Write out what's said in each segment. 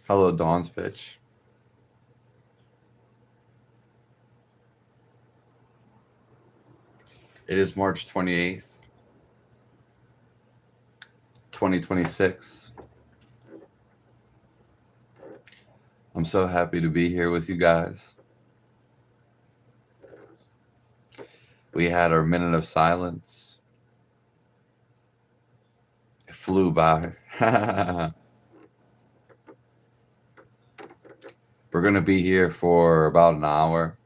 Hello, Dawn's bitch. It is March 28th, 2026. I'm so happy to be here with you guys. We had our minute of silence. It flew by. We're going to be here for about an hour.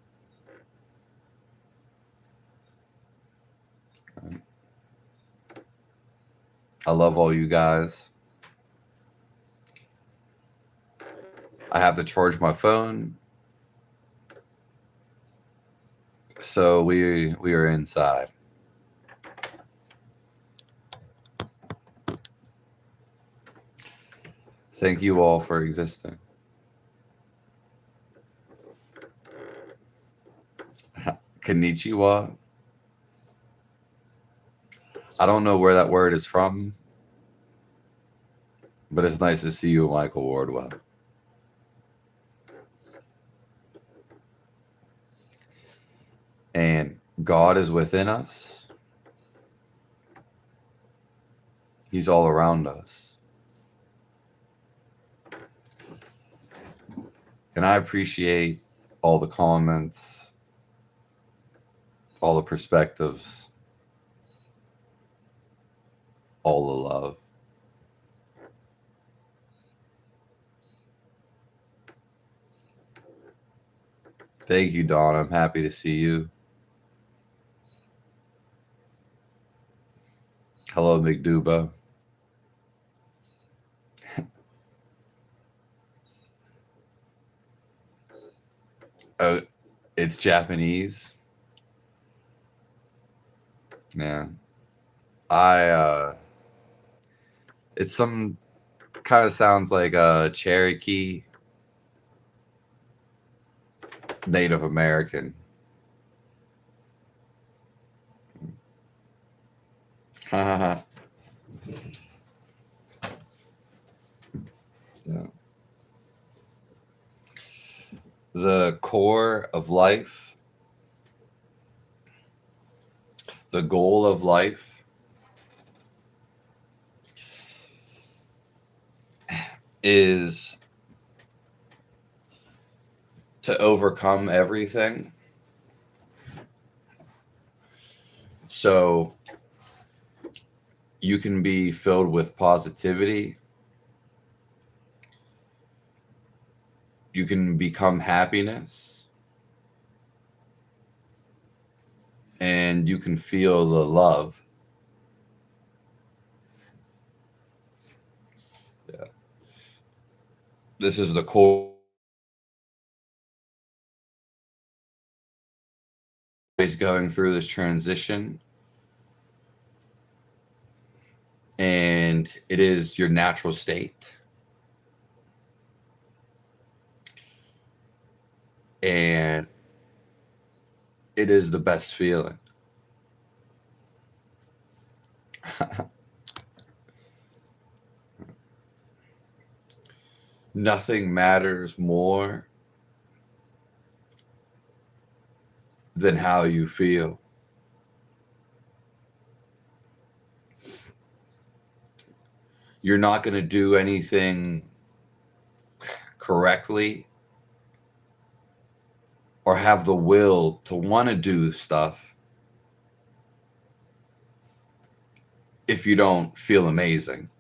I love all you guys. I have to charge my phone. So we are inside. Thank you all for existing. Konnichiwa. I don't know where that word is from, but it's nice to see you, Michael Wardwell. And God is within us. He's all around us. And I appreciate all the comments, all the perspectives, all the love. Thank you, Dawn. I'm happy to see you. Hello, McDuba. Oh, it's Japanese. Yeah. It's some kind of sounds like a Cherokee, Native American. Yeah. The core of life, the goal of life is to overcome everything. So you can be filled with positivity. You can become happiness. And you can feel the love. Yeah. This is the core. Is going through this transition. And it is your natural state. And it is the best feeling. Nothing matters more than how you feel. You're not going to do anything correctly or have the will to want to do stuff if you don't feel amazing.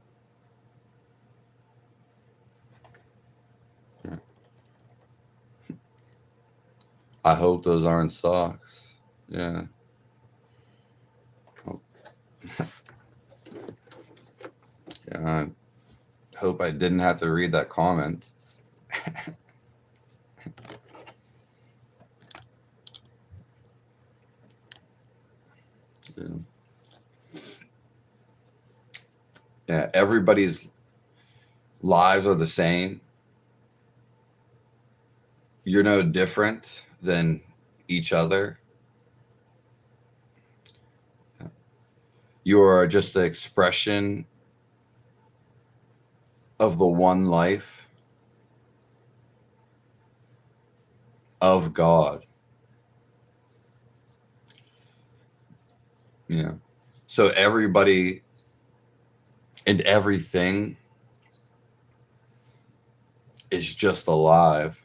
I hope those aren't socks. Yeah. Yeah. I hope I didn't have to read that comment. Yeah, everybody's lives are the same. You're no different than each other. You are just the expression of the one life. of God. Yeah. So everybody and everything is just alive.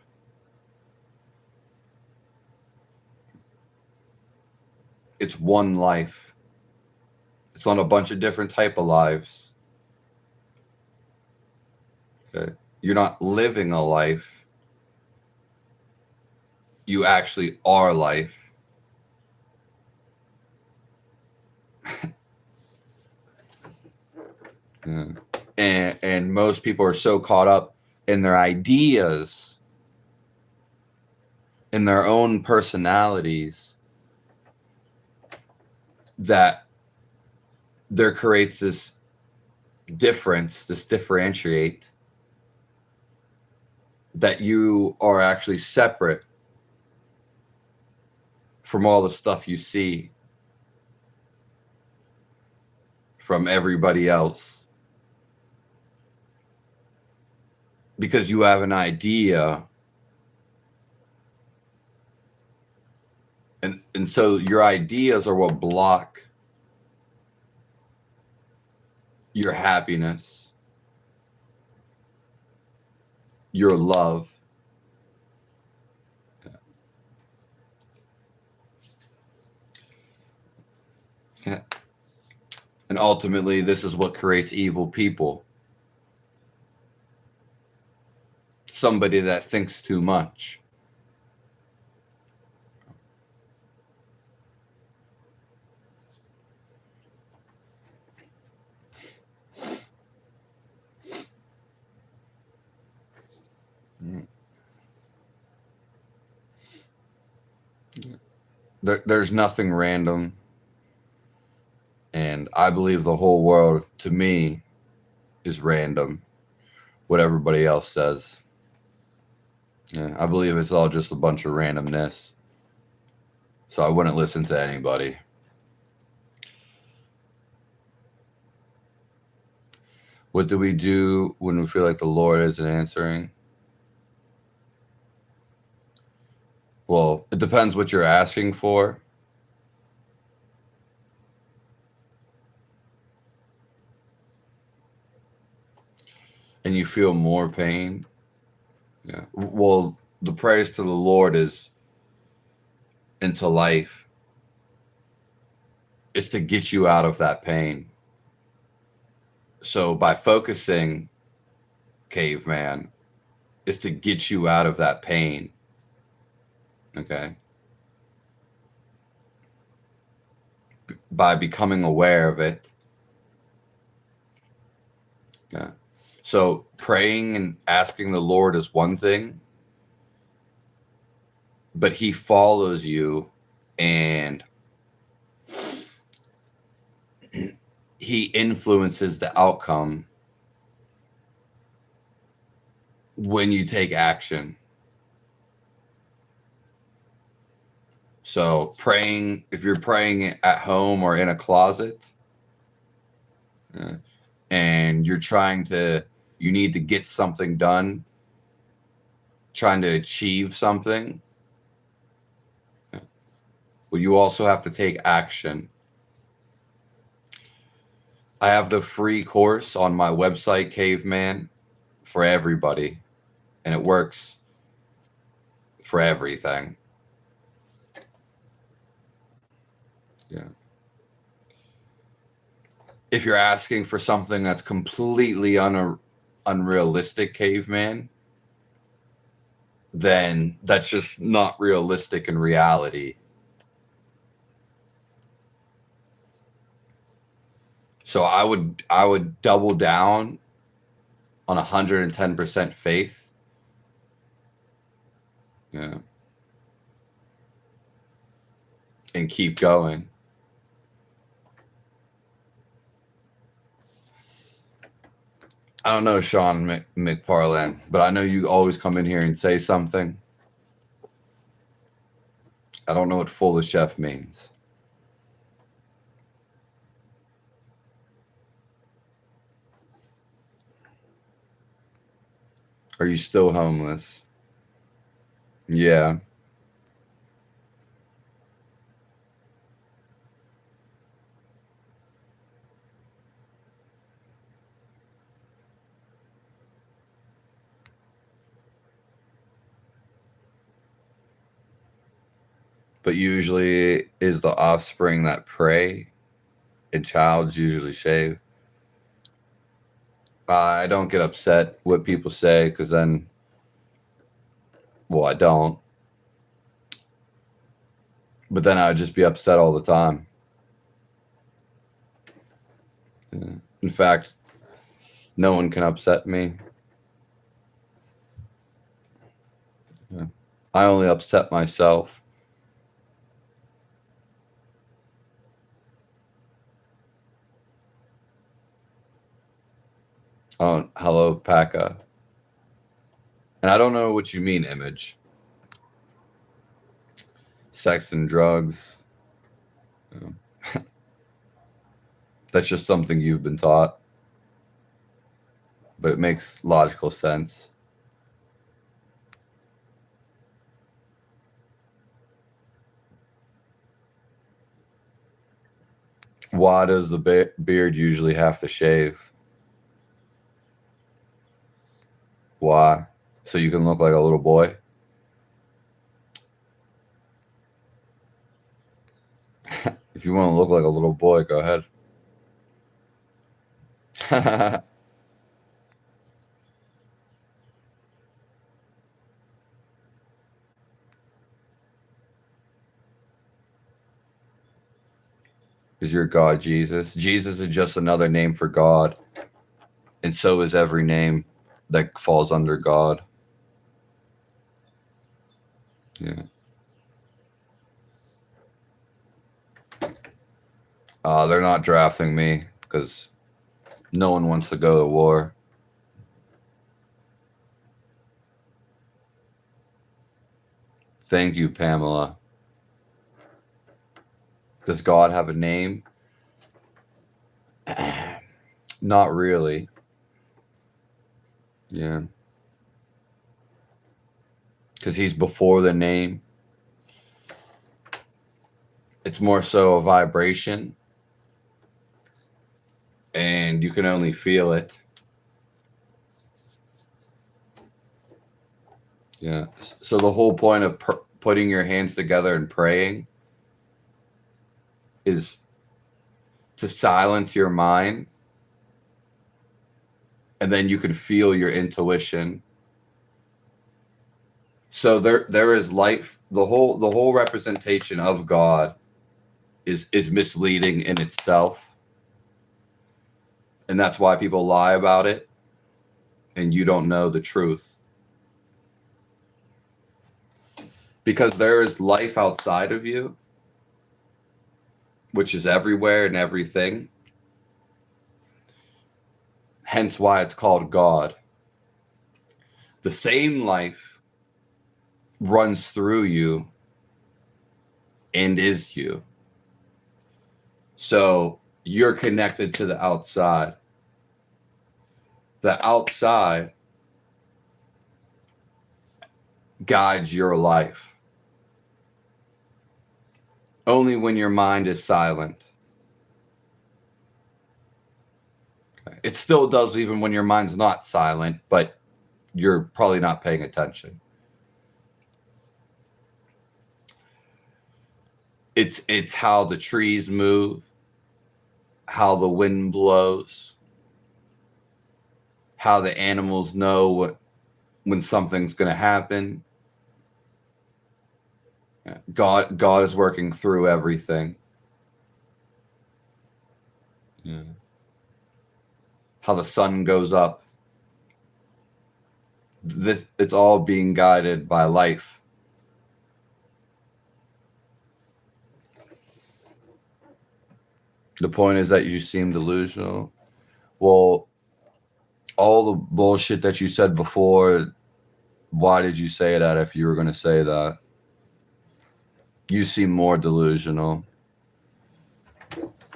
It's one life. It's on a bunch of different type of lives. Okay. You're not living a life. You actually are life. Yeah. And most people are so caught up in their ideas, in their own personalities, that there creates this difference, this differentiate, that you are actually separate from all the stuff you see from everybody else, because you have an idea, and so your ideas are what block your happiness, your love. Yeah. And ultimately, this is what creates evil people. Somebody that thinks too much. There's nothing random. And I believe the whole world, to me, is random. What everybody else says. Yeah, I believe it's all just a bunch of randomness. So I wouldn't listen to anybody. What do we do when we feel like the Lord isn't answering? Well, it depends what you're asking for. And you feel more pain. Yeah. Well, the praise to the Lord is into life. It's to get you out of that pain. So by focusing, caveman, is to get you out of that pain. Okay. By becoming aware of it. Yeah. So praying and asking the Lord is one thing, but he follows you and he influences the outcome when you take action. So praying, if you're praying at home or in a closet, and you need to get something done, trying to achieve something, well, you also have to take action. I have the free course on my website, Caveman, for everybody, and it works for everything. Yeah. If you're asking for something that's completely unrealistic, Caveman, then that's just not realistic in reality. So I would double down on 110% faith. Yeah. And keep going. I don't know, Sean McParland, but I know you always come in here and say something. I don't know what full of chef means. Are you still homeless? Yeah. but usually is the offspring that pray, and child's usually shave. I don't get upset what people say, because then, well, I don't. But then I would just be upset all the time. Yeah. In fact, no one can upset me. Yeah. I only upset myself. Oh, hello, Paka. And I don't know what you mean, Image. Sex and drugs. Yeah. That's just something you've been taught. But it makes logical sense. Why does the beard usually have to shave? Why? So you can look like a little boy? If you want to look like a little boy, go ahead. Is your God Jesus? Jesus is just another name for God. And so is every name that falls under God. Yeah. They're not drafting me because no one wants to go to war. Thank you, Pamela. Does God have a name? Not really. Yeah. Because he's before the name. It's more so a vibration. And you can only feel it. Yeah. So the whole point of putting your hands together and praying is to silence your mind, and then you can feel your intuition. So there is life. The whole representation of God is misleading in itself, and that's why people lie about it, and you don't know the truth, because there is life outside of you, which is everywhere and everything. Hence why it's called God. The same life runs through you and is you. So you're connected to the outside. The outside guides your life. Only when your mind is silent. It still does even when your mind's not silent, but you're probably not paying attention. It's how the trees move, how the wind blows, how the animals know when something's going to happen. God is working through everything. Yeah. How the sun goes up. It's all being guided by life. The point is that you seem delusional. Well, all the bullshit that you said before, why did you say that if you were going to say that? You seem more delusional.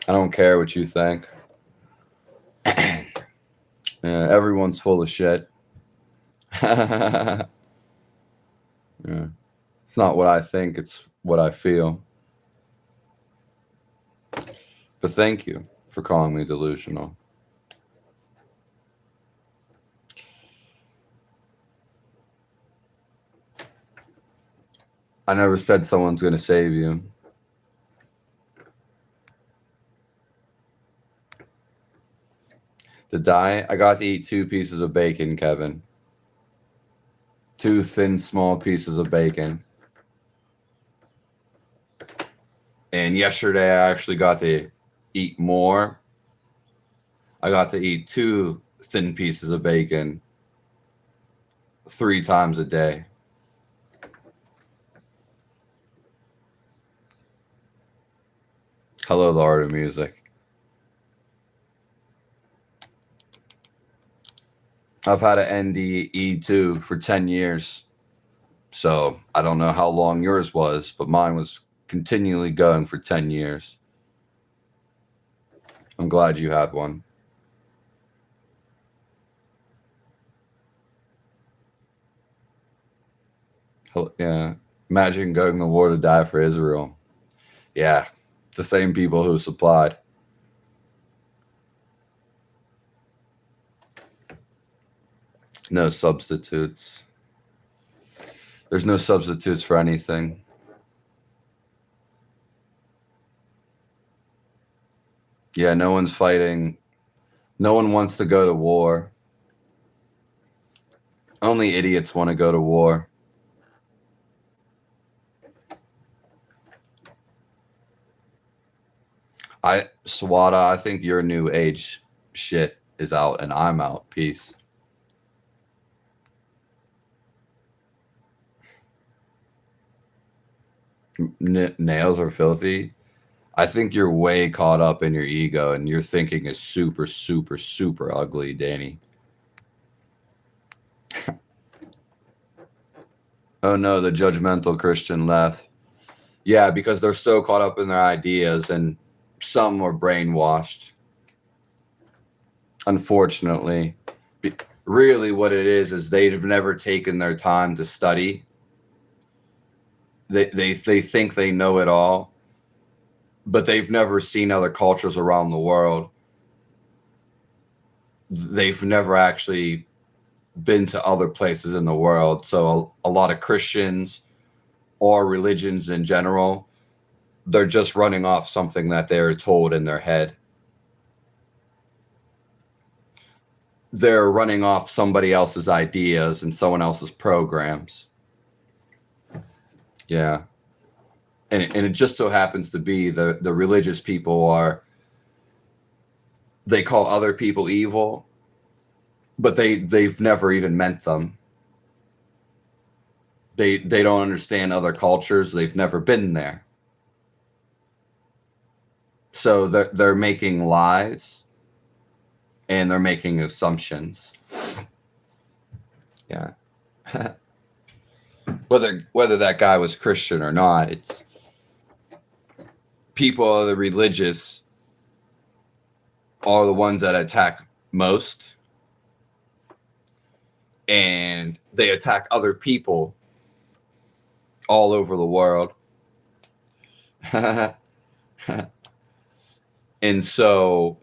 I don't care what you think. Yeah, everyone's full of shit. Yeah. It's not what I think, it's what I feel. But thank you for calling me delusional. I never said someone's going to save you. The diet, I got to eat 2 pieces of bacon, Kevin. 2 thin, small pieces of bacon. And yesterday I actually got to eat more. I got to eat 2 thin pieces of bacon 3 times a day. Hello, the art of music. I've had an NDE too for 10 years. So I don't know how long yours was, but mine was continually going for 10 years. I'm glad you had one. Yeah. Imagine going to war to die for Israel. Yeah. The same people who supplied. No substitutes. There's no substitutes for anything. Yeah, no one's fighting. No one wants to go to war. Only idiots want to go to war. Swada, I think your new age shit is out and I'm out. Peace. Nails are filthy. I think you're way caught up in your ego and your thinking is super, super, super ugly, Danny. Oh no, the judgmental Christian left. Yeah, because they're so caught up in their ideas and some are brainwashed. Unfortunately. Really what it is they've never taken their time to study. They think they know it all, but they've never seen other cultures around the world. They've never actually been to other places in the world. So a lot of Christians or religions in general, they're just running off something that they're told in their head. They're running off somebody else's ideas and someone else's programs. Yeah. And it just so happens to be the religious people they call other people evil, but they've never even met them. They don't understand other cultures. They've never been there. So they're making lies and they're making assumptions. Yeah. Whether that guy was Christian or not, it's people are the religious are the ones that attack most, and they attack other people all over the world. And so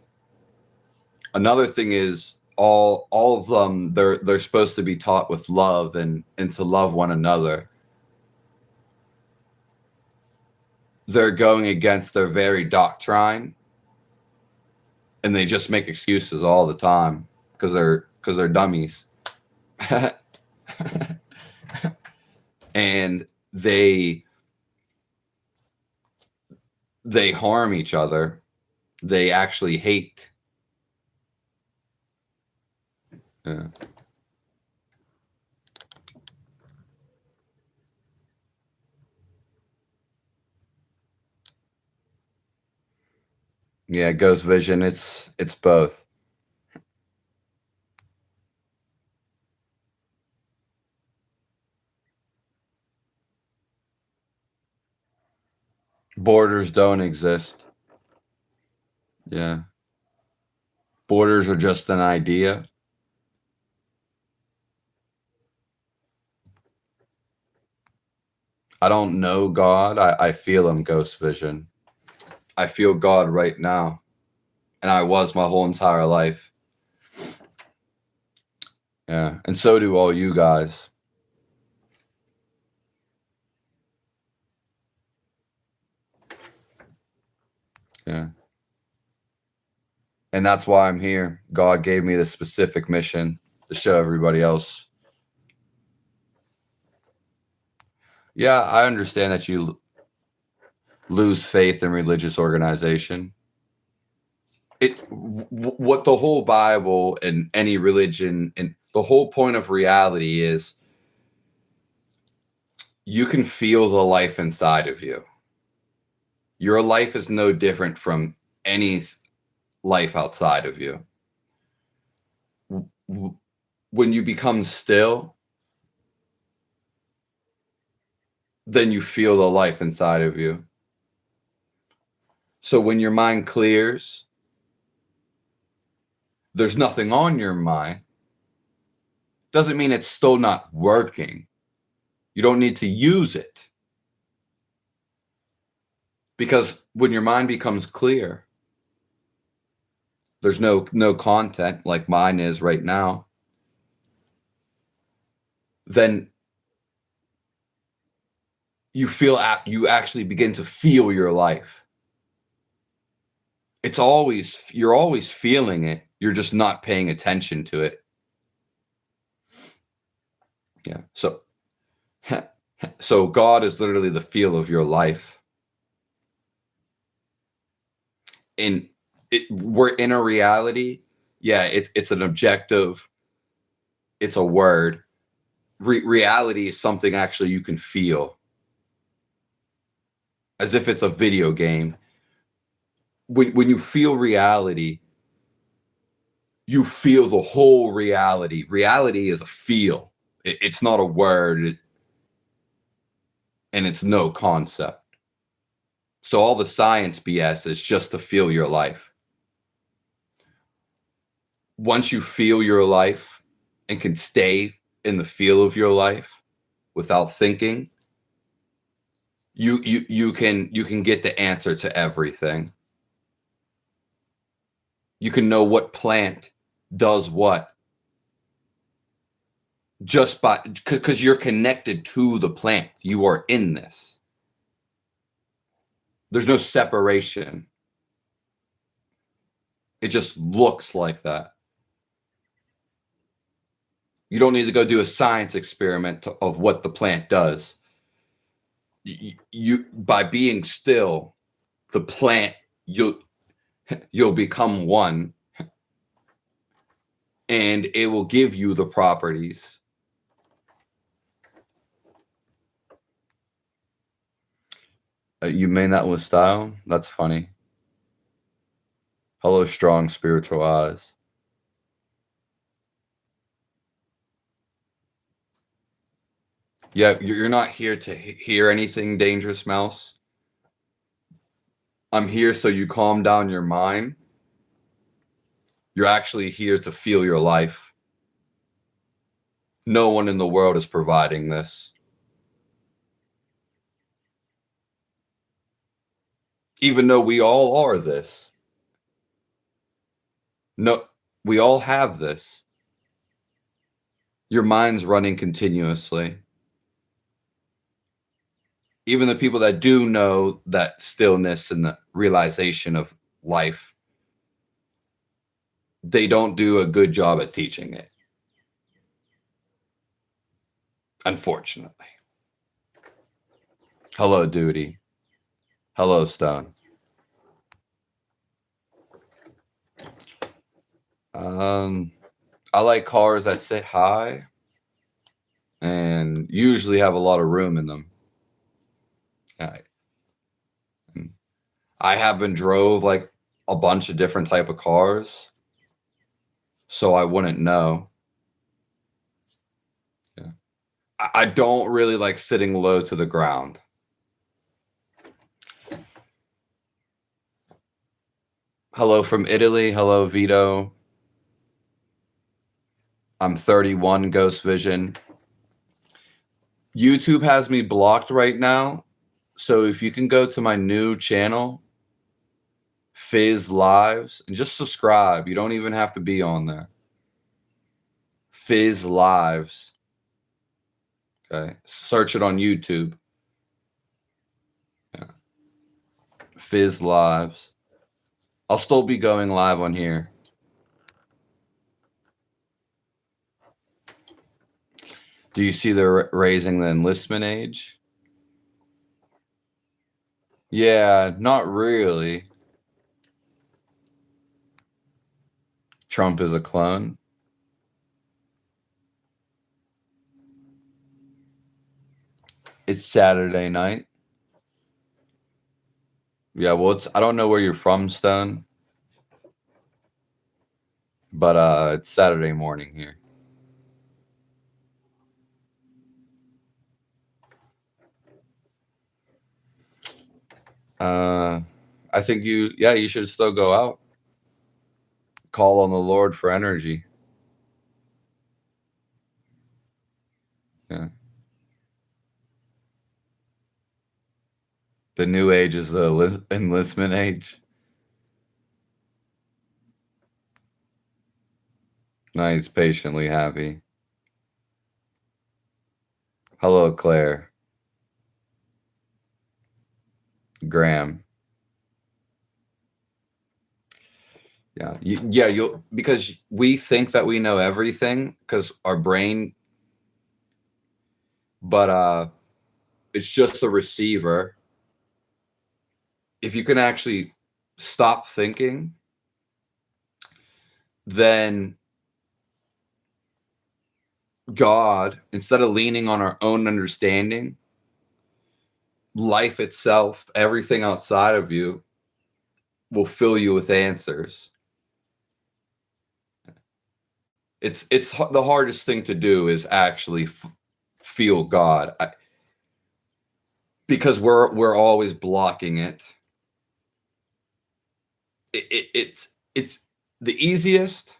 another thing is all of them, they're supposed to be taught with love and to love one another. They're going against their very doctrine, and they just make excuses all the time because they're dummies. And they harm each other. They actually hate. Yeah. Yeah, Ghost Vision, it's both. Borders don't exist. Yeah. Borders are just an idea. I don't know God. I feel him, Ghost Vision. I feel God right now. And I was my whole entire life. Yeah. And so do all you guys. Yeah. And that's why I'm here. God gave me this specific mission to show everybody else. Yeah, I understand that you lose faith in religious organization. What the whole Bible and any religion and the whole point of reality is, you can feel the life inside of you. Your life is no different from any life outside of you. When you become still, then you feel the life inside of you. So when your mind clears, there's nothing on your mind. Doesn't mean it's still not working. You don't need to use it. Because when your mind becomes clear, there's no content like mine is right now, then you actually begin to feel your life. You're always feeling it. You're just not paying attention to it. Yeah. So God is literally the feel of your life. We're in a reality. Yeah, it's an objective. It's a word. Reality is something actually you can feel. As if it's a video game. When you feel reality, you feel the whole reality. Reality is a feel. It's not a word, and it's no concept. So all the science BS is just to feel your life. Once you feel your life and can stay in the feel of your life without thinking, you can get the answer to everything. You can know what plant does what just because you're connected to the plant. You are in this. There's no separation. It just looks like that. You don't need to go do a science experiment of what the plant does. You by being still, the plant, you'll become one, and it will give you the properties. You may not with style. That's funny. Hello, strong spiritual eyes. Yeah, you're not here to hear anything dangerous, Mouse. I'm here so you calm down your mind. You're actually here to feel your life. No one in the world is providing this. Even though we all are this. No, we all have this. Your mind's running continuously. Even the people that do know that stillness and the realization of life, they don't do a good job at teaching it. Unfortunately. Hello, Duty. Hello, Stone. I like cars that sit high and usually have a lot of room in them. I haven't drove like a bunch of different type of cars, so I wouldn't know. Yeah. I don't really like sitting low to the ground. Hello from Italy. Hello, Vito. I'm 31, Ghost Vision. YouTube has me blocked right now. So if you can go to my new channel, Fiz Lives, and just subscribe. You don't even have to be on there. Fiz Lives. Okay. Search it on YouTube. Yeah. Fiz Lives. I'll still be going live on here. Do you see they're raising the enlistment age? Yeah, not really. Trump is a clone. It's Saturday night. Yeah, well, I don't know where you're from, Stone, but it's Saturday morning here. I think you should still go out. Call on the Lord for energy. Yeah. The new age is the enlistment age. No, he's patiently happy. Hello, Claire. Graham. Yeah. You'll because we think that we know everything because our brain, but it's just the receiver. If you can actually stop thinking, then God, instead of leaning on our own understanding, life itself, everything outside of you will fill you with answers. It's the hardest thing to do is actually feel God, because we're always blocking it. It's the easiest,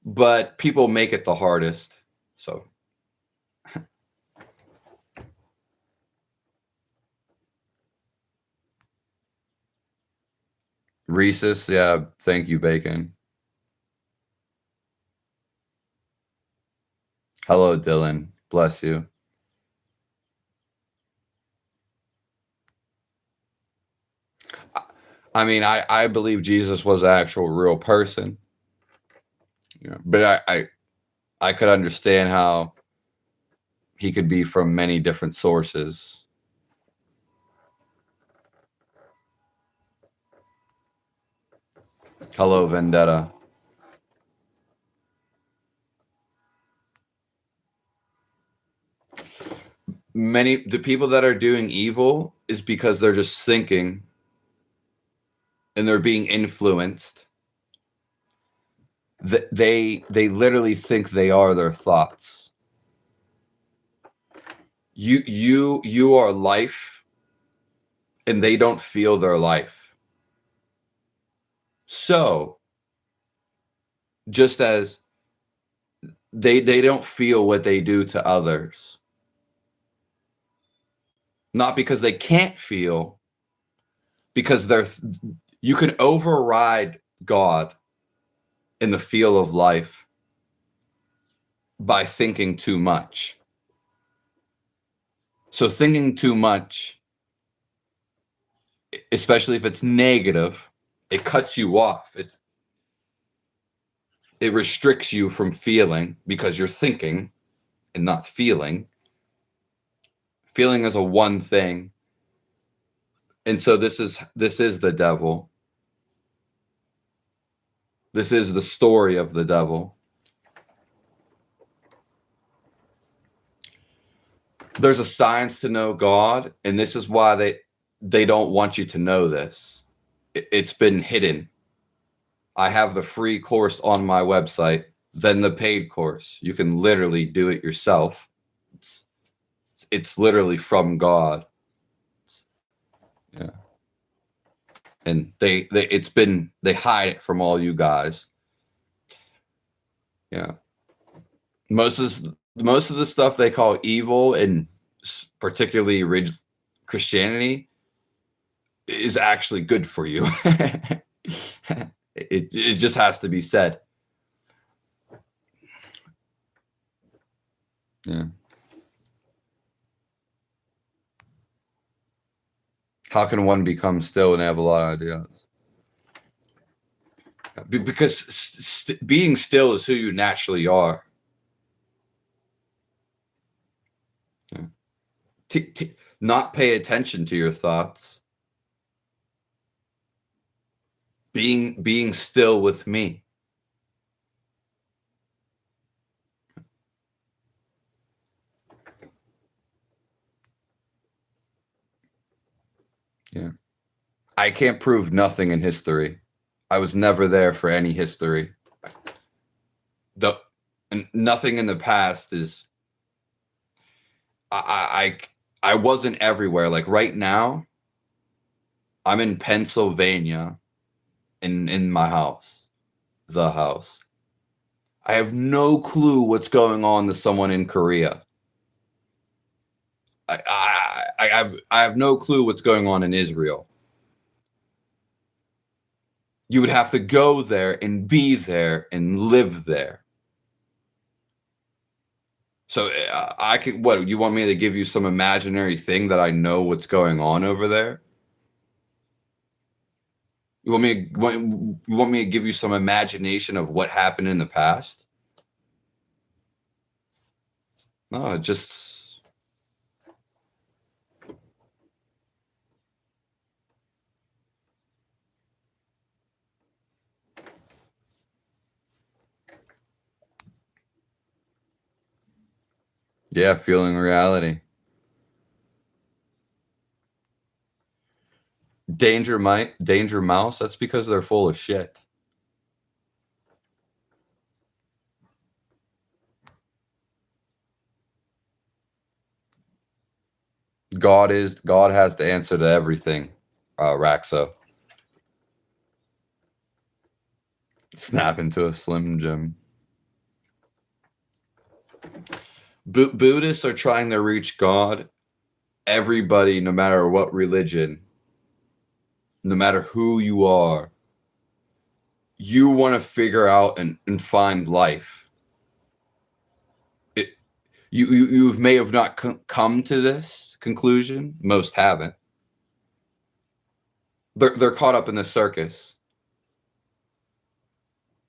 but people make it the hardest. So Rhesus, yeah, thank you, Bacon. Hello, Dylan. Bless you. I mean, I believe Jesus was an actual real person. But I could understand how he could be from many different sources. Hello, Vendetta. The people that are doing evil is because they're just thinking and they're being influenced. They literally think they are their thoughts. You are life, and they don't feel their life. So just as they don't feel what they do to others, not because they can't feel, because you can override God in the feel of life by thinking too much. So thinking too much, especially if it's negative, it cuts you off. It restricts you from feeling because you're thinking and not feeling. Feeling is a one thing. And so this is the devil. This is the story of the devil. There's a science to know God, and this is why they don't want you to know this. It's been hidden. I have the free course on my website, then the paid course. You can literally do it yourself. It's literally from God. Yeah. And they hide it from all you guys. Yeah. Most of the stuff they call evil, and particularly Christianity, is actually good for you. It just has to be said. Yeah. How can one become still and have a lot of ideas? Because being still is who you naturally are. Not pay attention to your thoughts. Being still with me. Yeah. I can't prove nothing in history. I was never there for any history. And nothing in the past is. I wasn't everywhere. Like right now, I'm in Pennsylvania, in my house, the house. I have no clue what's going on to someone in Korea. I have no clue what's going on in Israel. You would have to go there and be there and live there. So I can. What, you want me to give you some imaginary thing that I know what's going on over there? You want me to give you some imagination of what happened in the past? No, just. Yeah, feeling reality. Danger mouse, that's because they're full of shit. God has the answer to everything, Raxo. Snap into a Slim Jim. Buddhists are trying to reach God. Everybody, no matter what religion, no matter who you are, you want to figure out and find life. You may have not come to this conclusion. Most haven't. They're caught up in the circus.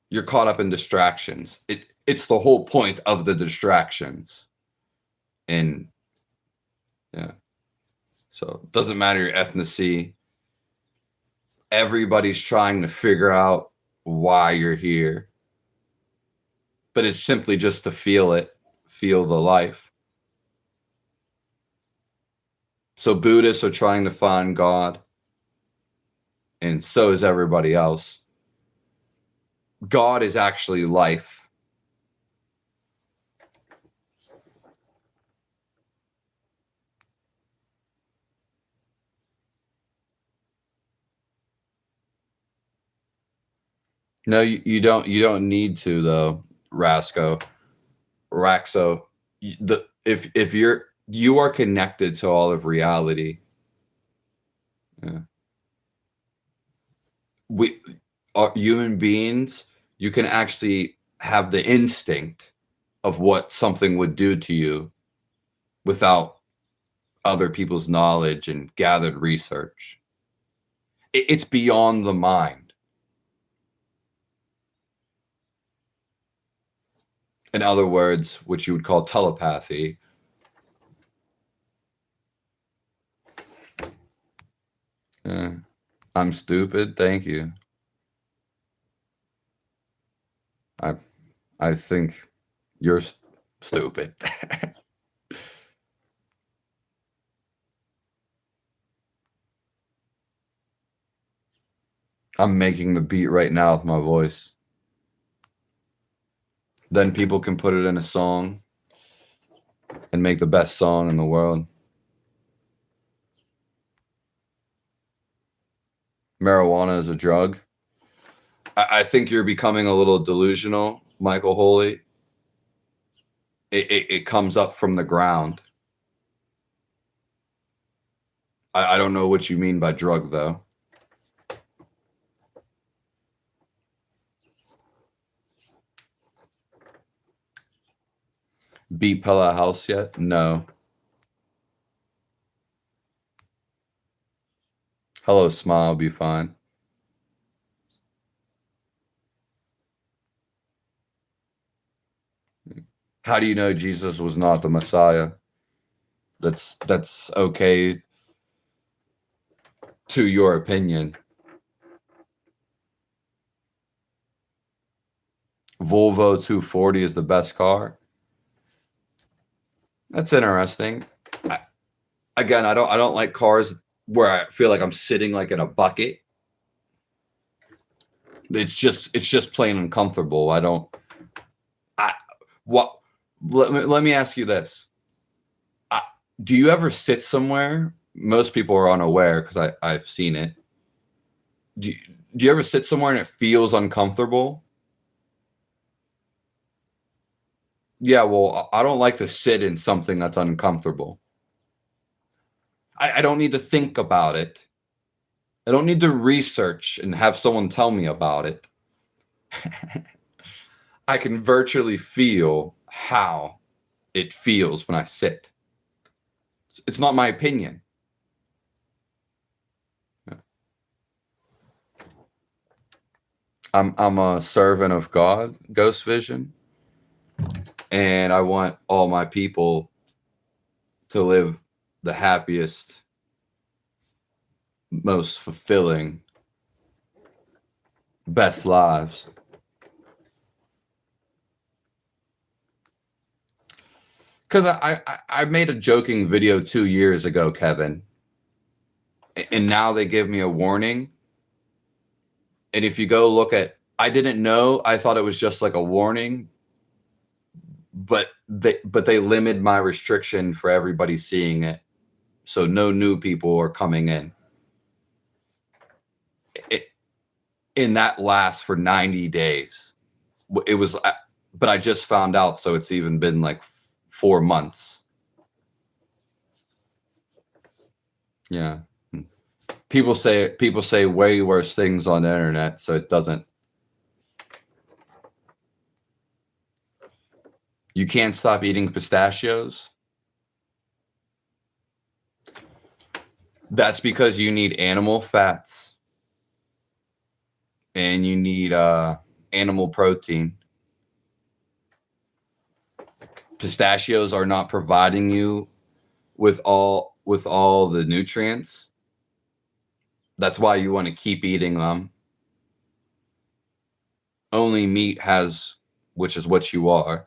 You're caught up in distractions. It's the whole point of the distractions. And yeah. So it doesn't matter your ethnicity. Everybody's trying to figure out why you're here. But it's simply just to feel the life. So Buddhists are trying to find God. And so is everybody else. God is actually life. No, you don't need to though, Raxo. If you are connected to all of reality. Yeah. We are human beings. You can actually have the instinct of what something would do to you without other people's knowledge and gathered research. It's beyond the mind. In other words, which you would call telepathy. I'm stupid. Thank you. I think you're stupid. I'm making the beat right now with my voice. Then people can put it in a song and make the best song in the world. Marijuana is a drug. I think you're becoming a little delusional, Michael Holy. It comes up from the ground. I don't know what you mean by drug, though. Beat Pella House yet? No. Hello, Smile, be fine. How do you know Jesus was not the Messiah? That's okay to your opinion. Volvo 240 is the best car. That's interesting. Again, I don't like cars where I feel like I'm sitting like in a bucket. It's just plain uncomfortable. What? Let me ask you this. Do you ever sit somewhere? Most people are unaware because I've seen it. Do you ever sit somewhere and it feels uncomfortable? Yeah, well, I don't like to sit in something that's uncomfortable. I don't need to think about it. I don't need to research and have someone tell me about it. I can virtually feel how it feels when I sit. It's not my opinion. I'm a servant of God, Ghost Vision, and I want all my people to live the happiest, most fulfilling, best lives. Because I made a joking video 2 years ago, Kevin, and now they give me a warning. And if you go look at, I didn't know, I thought it was just like a warning, but they limit my restriction for everybody seeing it, so no new people are coming in. And that lasts for 90 days. It was, but I just found out, so it's even been like 4 months. Yeah. People say way worse things on the internet, so it doesn't. You can't stop eating pistachios. That's because you need animal fats and you need animal protein. Pistachios are not providing you with all the nutrients. That's why you want to keep eating them. Only meat has, which is what you are,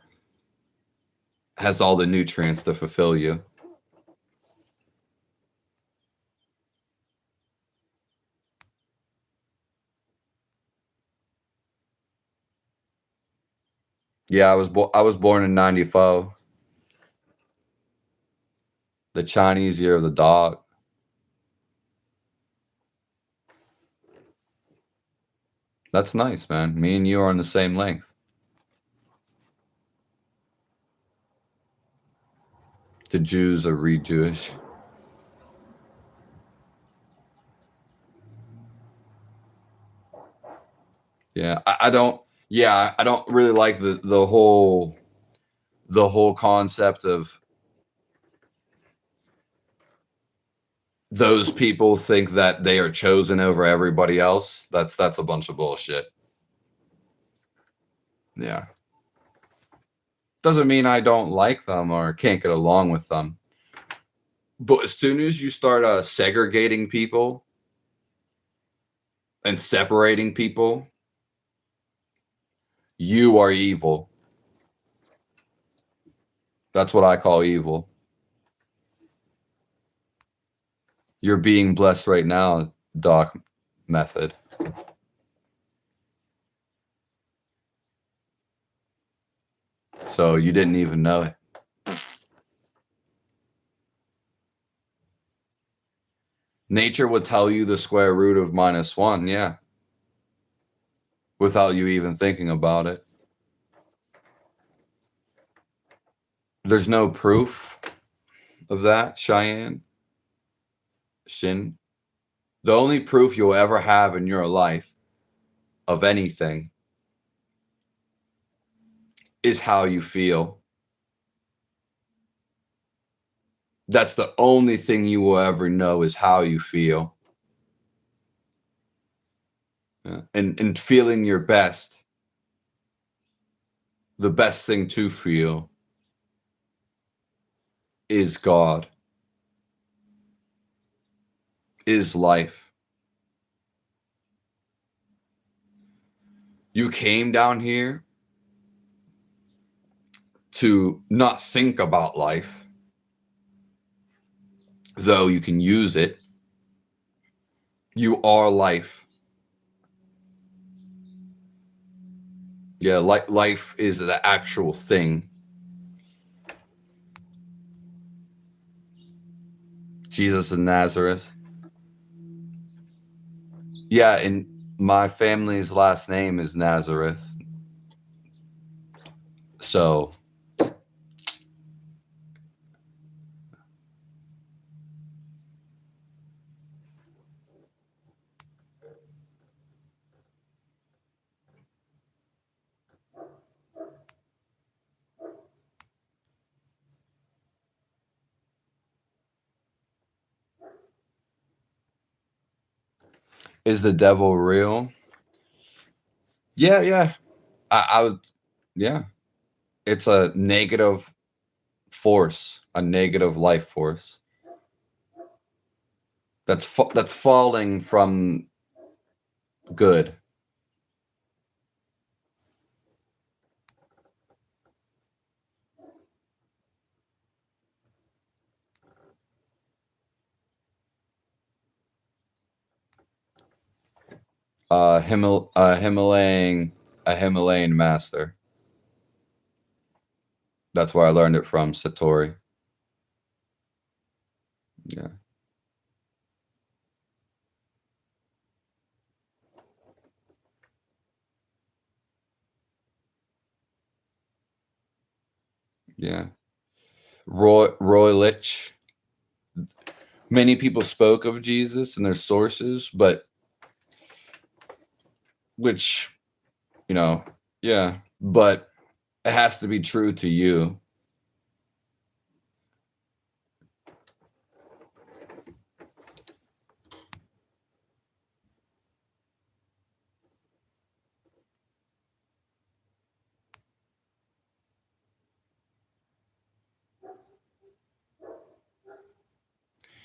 has all the nutrients to fulfill you. Yeah, I was born in 94. The Chinese year of the dog. That's nice, man. Me and you are on the same length. The Jews are re-Jewish. Yeah, I don't. Yeah, I don't really like the whole concept of those people think that they are chosen over everybody else. That's a bunch of bullshit. Yeah. Doesn't mean I don't like them or can't get along with them. But as soon as you start segregating people and separating people, you are evil. That's what I call evil. You're being blessed right now, Doc Method. So you didn't even know it. Nature would tell you the square root of -1, yeah. Without you even thinking about it. There's no proof of that, Cheyenne. Shin. The only proof you'll ever have in your life of anything is how you feel. That's the only thing you will ever know is how you feel. Yeah. And feeling your best, the best thing to feel is God, is life. You came down here to not think about life, though you can use it. You are life. Yeah, life is the actual thing. Jesus of Nazareth. Yeah, and my family's last name is Nazareth. So is the devil real? Yeah. I would, yeah. It's a negative force, a negative life force that's falling from good. A Himalayan master. That's where I learned it from, Satori. Yeah. Yeah. Roy Lich. Many people spoke of Jesus and their sources, but which, yeah, but it has to be true to you.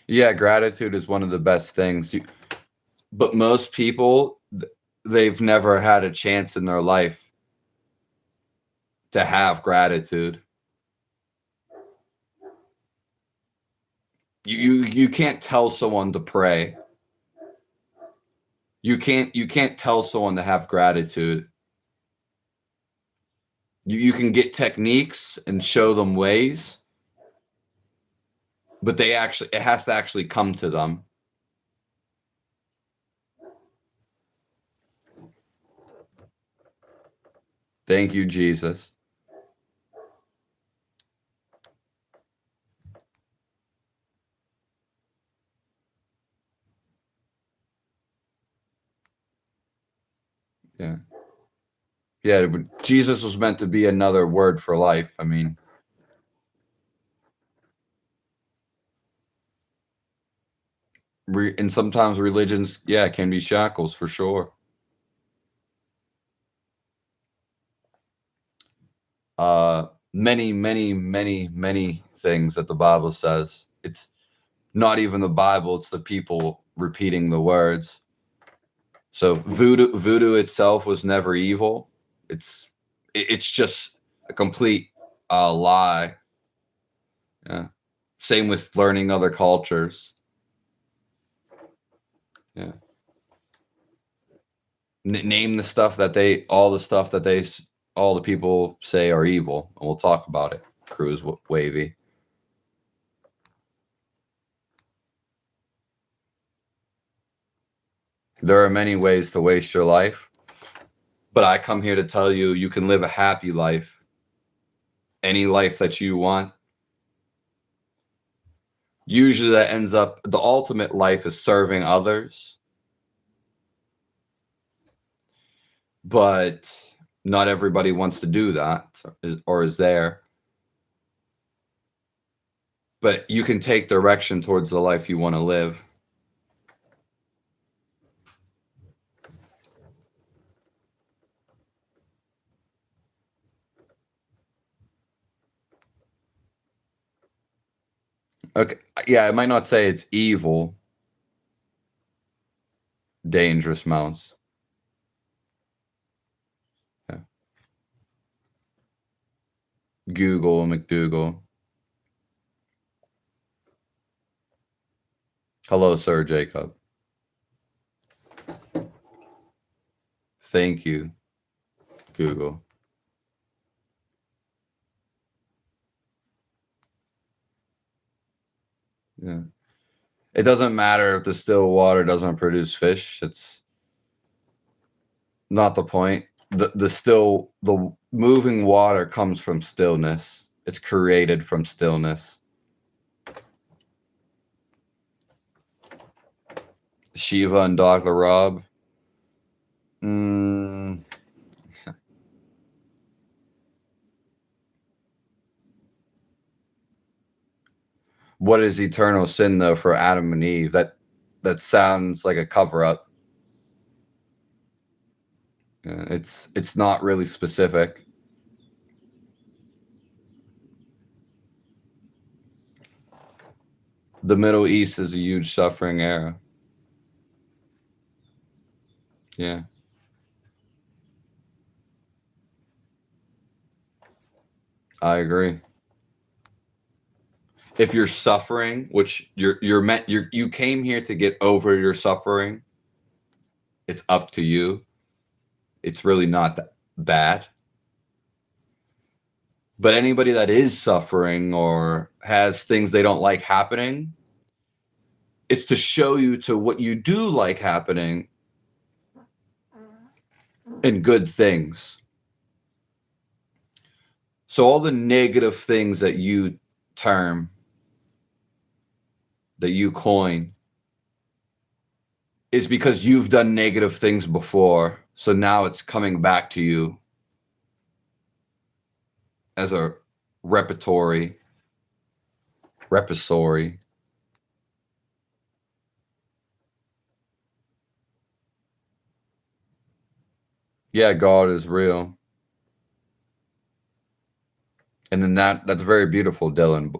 Yeah, gratitude is one of the best things. But most people, they've never had a chance in their life to have gratitude. You can't tell someone to pray. You can't tell someone to have gratitude. You can get techniques and show them ways, but it has to actually come to them. Thank you, Jesus. Yeah. Yeah, but Jesus was meant to be another word for life. I mean, and sometimes religions, yeah, can be shackles for sure. Many things that the Bible says. It's not even the Bible, it's the people repeating the words. So voodoo itself was never evil. It's just a complete lie. Yeah. Same with learning other cultures. Yeah. Name the stuff that all the people say are evil, and we'll talk about it. Cruise wavy. There are many ways to waste your life, but I come here to tell you, you can live a happy life, any life that you want. Usually that ends up, the ultimate life is serving others, but not everybody wants to do that or is there. But you can take direction towards the life you want to live. Okay. Yeah, I might not say it's evil. Dangerous mouse. Yeah. Google McDougal. Hello, Sir Jacob. Thank you, Google. Yeah. It doesn't matter if the still water doesn't produce fish. It's not the point. The moving water comes from stillness. It's created from stillness. Shiva and Dr. Rob. What is eternal sin though for Adam and Eve? That sounds like a cover up. It's not really specific. The Middle East is a huge suffering era. Yeah. I agree. If you're suffering, which you came here to get over your suffering, it's up to you. It's really not that bad. But anybody that is suffering or has things they don't like happening, it's to show you to what you do like happening and good things. So all the negative things that you term, that you coin, is because you've done negative things before. So now it's coming back to you as a repertory. Yeah, God is real. And then that's very beautiful, Dylan.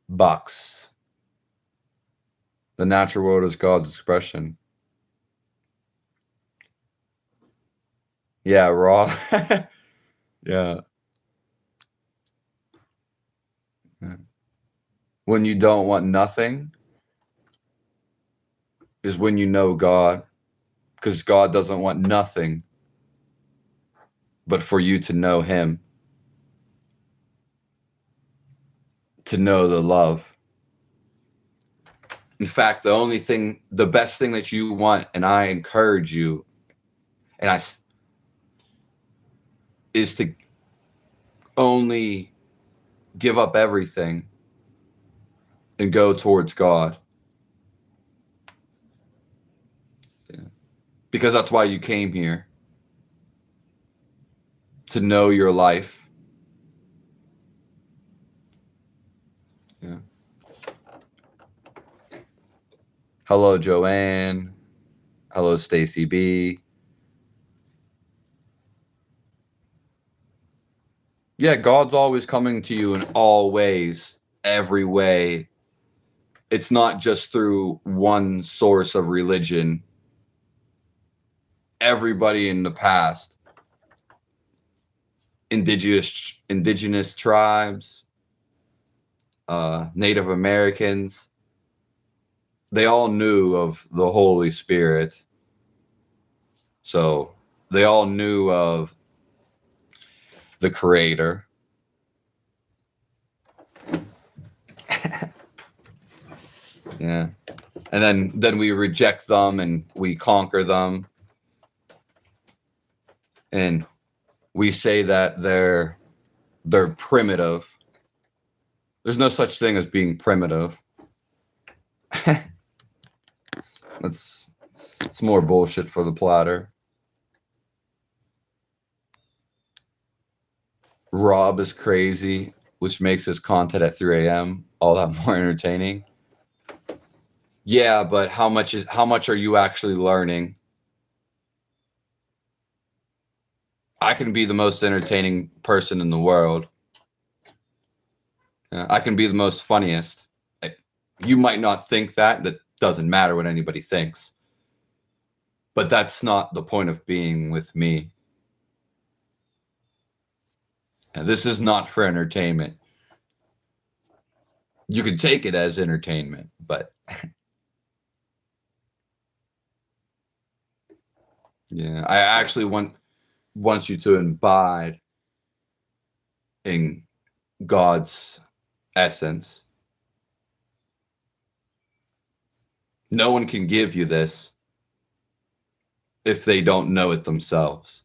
Bucks. The natural world is God's expression. Yeah, raw. Yeah. When you don't want nothing is when you know God, because God doesn't want nothing but for you to know him, to know the love. In fact, the best thing that you want, and I encourage you, is to only give up everything and go towards God. Yeah. Because that's why you came here, to know your life. Yeah. Hello, Joanne. Hello, Stacy B. Yeah, God's always coming to you in all ways, every way. It's not just through one source of religion. Everybody in the past, indigenous tribes, Native Americans, they all knew of the Holy Spirit. So they all knew of the Creator. Yeah. And then we reject them and we conquer them. And we say that they're primitive. There's no such thing as being primitive. It's more bullshit for the platter. Rob is crazy, which makes his content at 3 a.m. all that more entertaining. Yeah, but how much are you actually learning? I can be the most entertaining person in the world. I can be the most funniest. You might not think that. That doesn't matter what anybody thinks. But that's not the point of being with me. And this is not for entertainment. You can take it as entertainment, but yeah, I actually want you to imbibe in God's essence. No one can give you this if they don't know it themselves.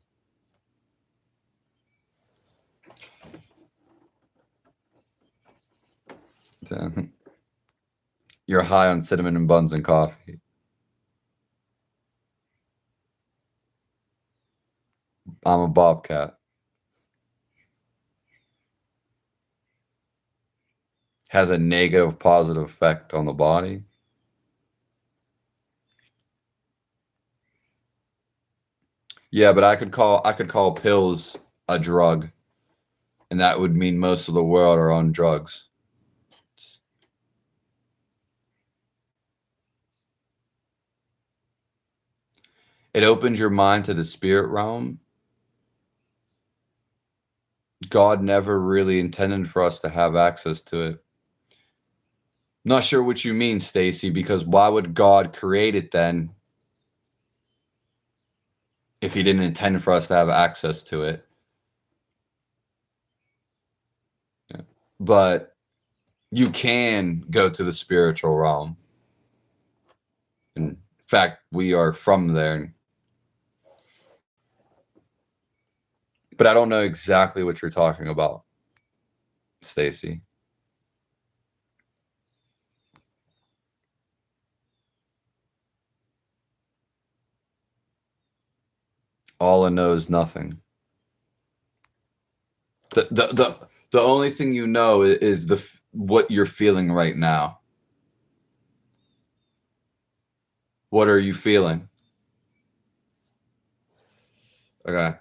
You're high on cinnamon and buns and coffee. I'm a bobcat. Has a negative, positive effect on the body. Yeah, but I could call pills a drug, and that would mean most of the world are on drugs. It opens your mind to the spirit realm. God never really intended for us to have access to it. Not sure what you mean, Stacy, because why would God create it then if he didn't intend for us to have access to it? Yeah. But you can go to the spiritual realm. In fact, we are from there. But I don't know exactly what you're talking about, Stacy. All I know is nothing. The only thing you know is what you're feeling right now. What are you feeling? Okay.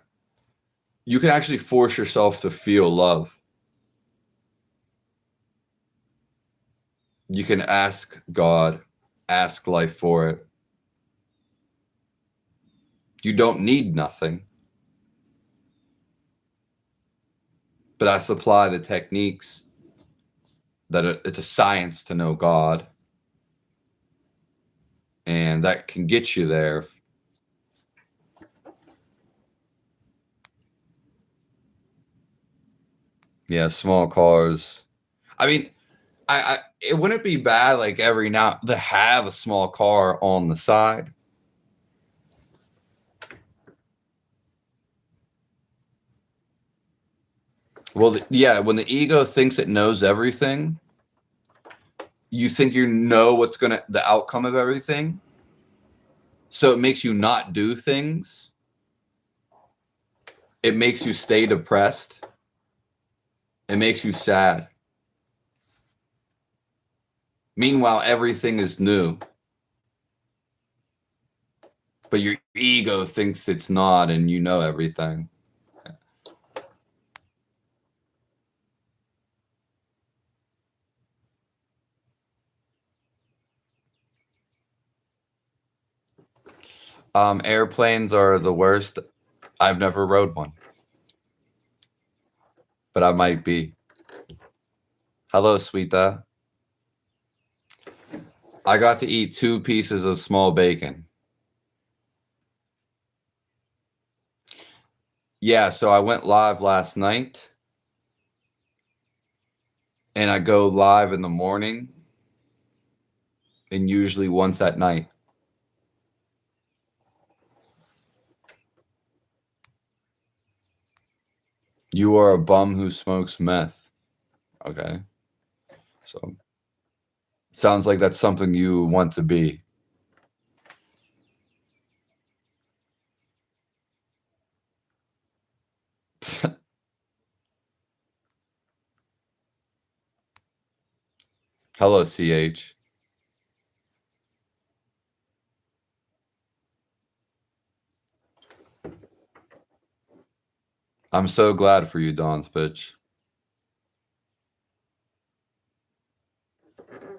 You can actually force yourself to feel love. You can ask God, ask life for it. You don't need nothing. But I supply the techniques that it's a science to know God. And that can get you there. Yeah, small cars. I mean, it wouldn't be bad like every now to have a small car on the side. Well, yeah, when the ego thinks it knows everything, you think you know the outcome of everything. So it makes you not do things. It makes you stay depressed. It makes you sad. Meanwhile, everything is new. But your ego thinks it's not, and you know everything. Airplanes are the worst. I've never rode one. But I might be. Hello, sweetie. I got to eat 2 pieces of small bacon. Yeah, so I went live last night. And I go live in the morning. And usually once at night. You are a bum who smokes meth. Okay. So sounds like that's something you want to be. Hello, CH. I'm so glad for you, Dawn's bitch.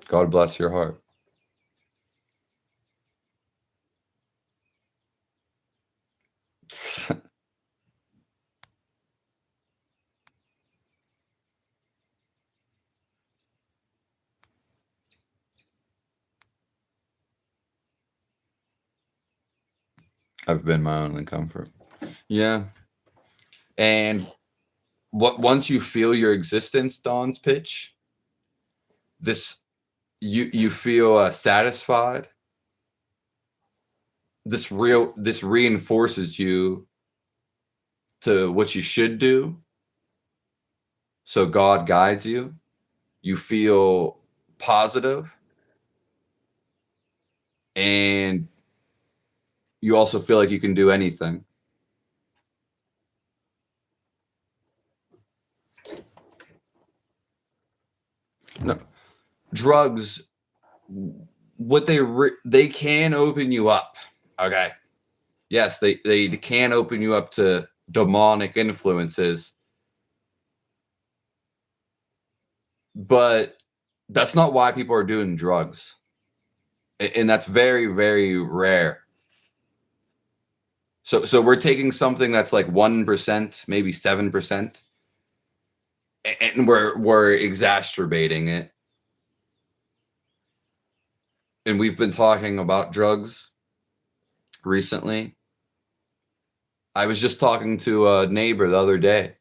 God bless your heart. I've been my only comfort. Yeah. And once you feel your existence, Dawn's pitch, this you feel satisfied. This reinforces you to what you should do. So God guides you. You feel positive, and you also feel like you can do anything. No, drugs, what they can open you up. Okay. Yes, they can open you up to demonic influences, but that's not why people are doing drugs. And that's very, very rare. So we're taking something that's like 1%, maybe 7%, and we're exacerbating it. And we've been talking about drugs recently. I was just talking to a neighbor the other day.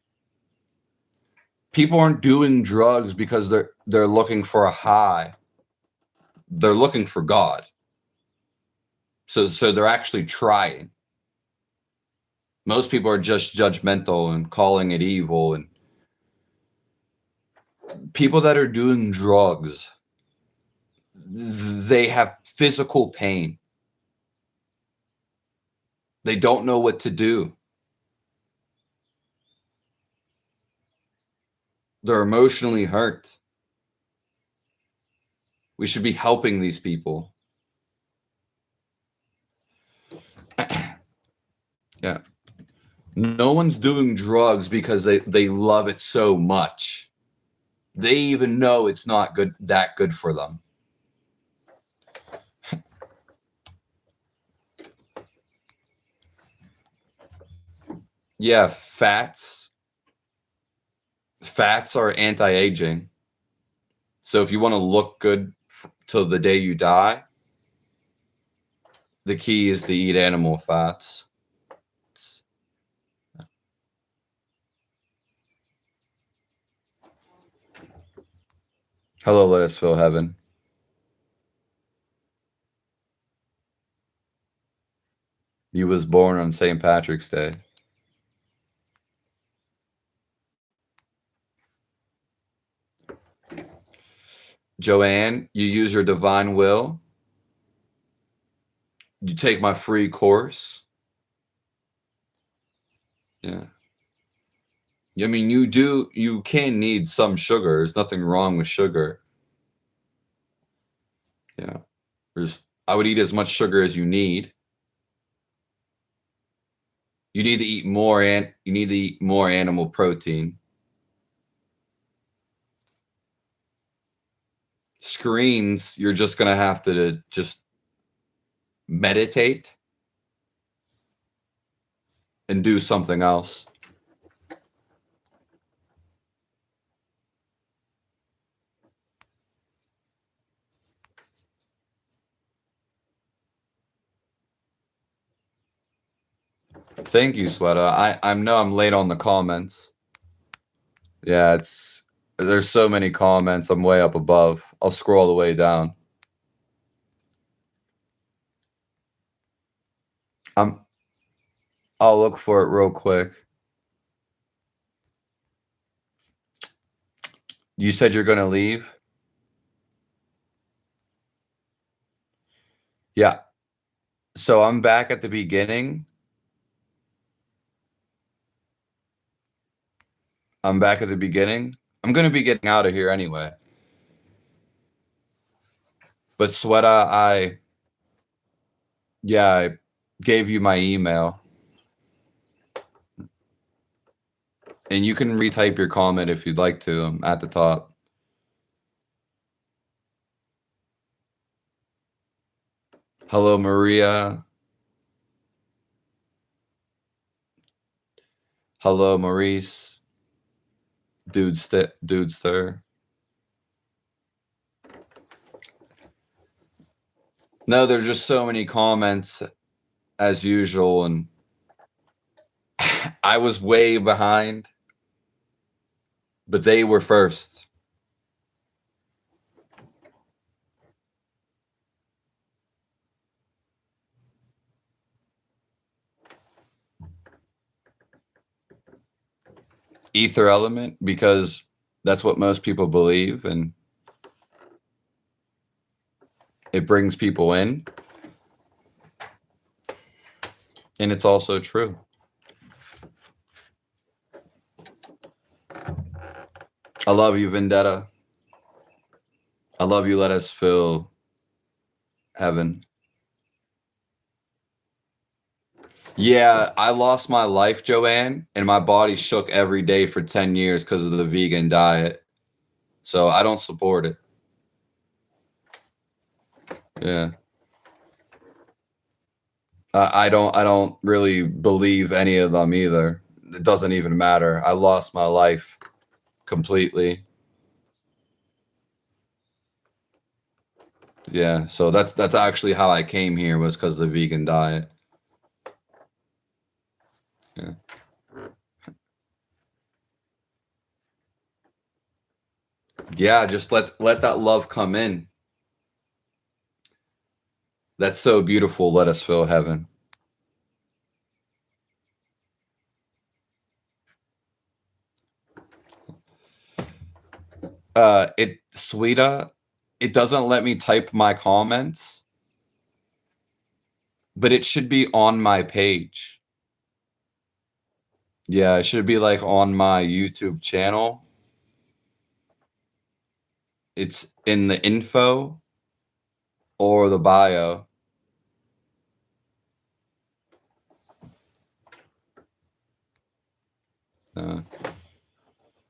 People aren't doing drugs because they're looking for a high. They're looking for God. So they're actually trying. Most people are just judgmental and calling it evil. And people that are doing drugs, they have physical pain. They don't know what to do. They're emotionally hurt. We should be helping these people. Yeah. No one's doing drugs because they love it so much. They even know it's not that good for them. Yeah, fats are anti-aging. So if you want to look good till the day you die, the key is to eat animal fats. Hello, let us feel heaven. You was born on St. Patrick's Day. Joanne, you use your divine will. You take my free course. Yeah. I mean, you can need some sugar. There's nothing wrong with sugar. Yeah. I would eat as much sugar as you need. You need to eat more animal protein. Screens, you're just going to have to just meditate and do something else. Thank you, Sweta. I know I'm late on the comments. Yeah, there's so many comments. I'm way up above. I'll scroll the way down. I'll look for it real quick. You said you're going to leave? Yeah. So I'm back at the beginning. I'm going to be getting out of here anyway. But Sweta, I gave you my email. And you can retype your comment if you'd like to. I'm at the top. Hello, Maria. Hello, Maurice. Dudester. No, there's just so many comments as usual, and I was way behind, but they were first. Ether element, because that's what most people believe, and it brings people in. And it's also true. I love you, Vendetta. I love you. Let us feel heaven. Yeah, I lost my life, Joanne, and my body shook every day for 10 years because of the vegan diet. So I don't support it. Yeah. I don't really believe any of them either. It doesn't even matter. I lost my life completely. Yeah, so that's actually how I came here, was because of the vegan diet. Yeah. Yeah, just let that love come in. That's so beautiful. Let us feel heaven. Sweeta, it doesn't let me type my comments, but it should be on my page. Yeah, it should be like on my YouTube channel. It's in the info or the bio.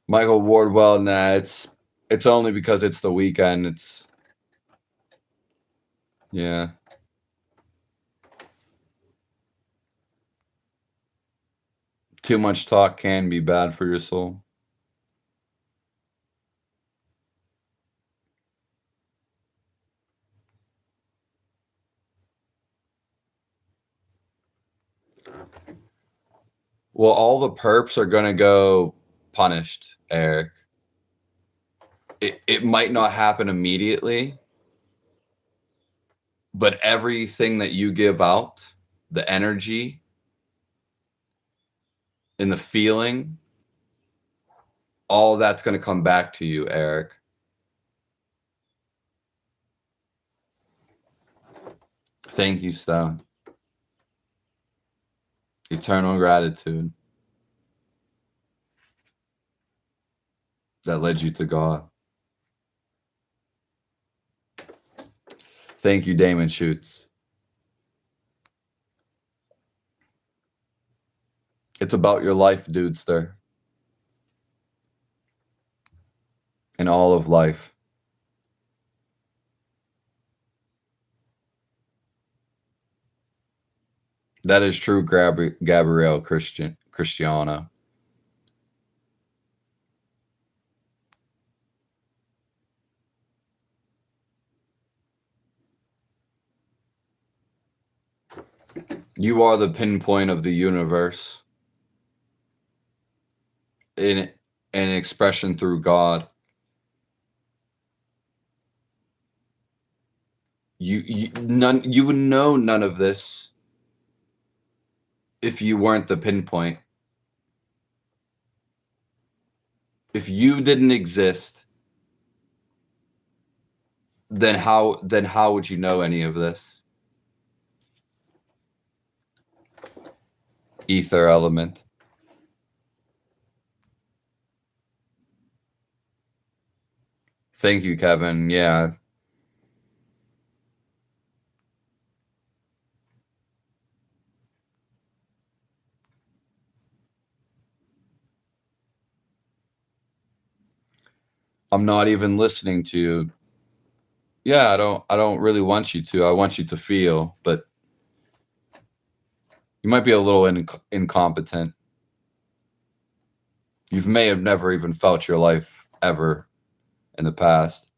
Michael Wardwell, nah, it's only because it's the weekend. It's yeah. Too much talk can be bad for your soul. Well, all the perps are gonna go punished, Eric. It might not happen immediately, but everything that you give out, the energy and the feeling, all that's going to come back to you, Eric. Thank you, Stone. Eternal gratitude that led you to God. Thank you, Damon Schutz. It's about your life, dudester. And all of life. That is true, Gabrielle Christiana. You are the pinpoint of the universe. In an expression through God. You would know none of this if you weren't the pinpoint. If you didn't exist, then how would you know any of this? Ether element. Thank you, Kevin. Yeah. I'm not even listening to you. Yeah, I don't really want you to. I want you to feel, but you might be a little incompetent. You may have never even felt your life ever in the past.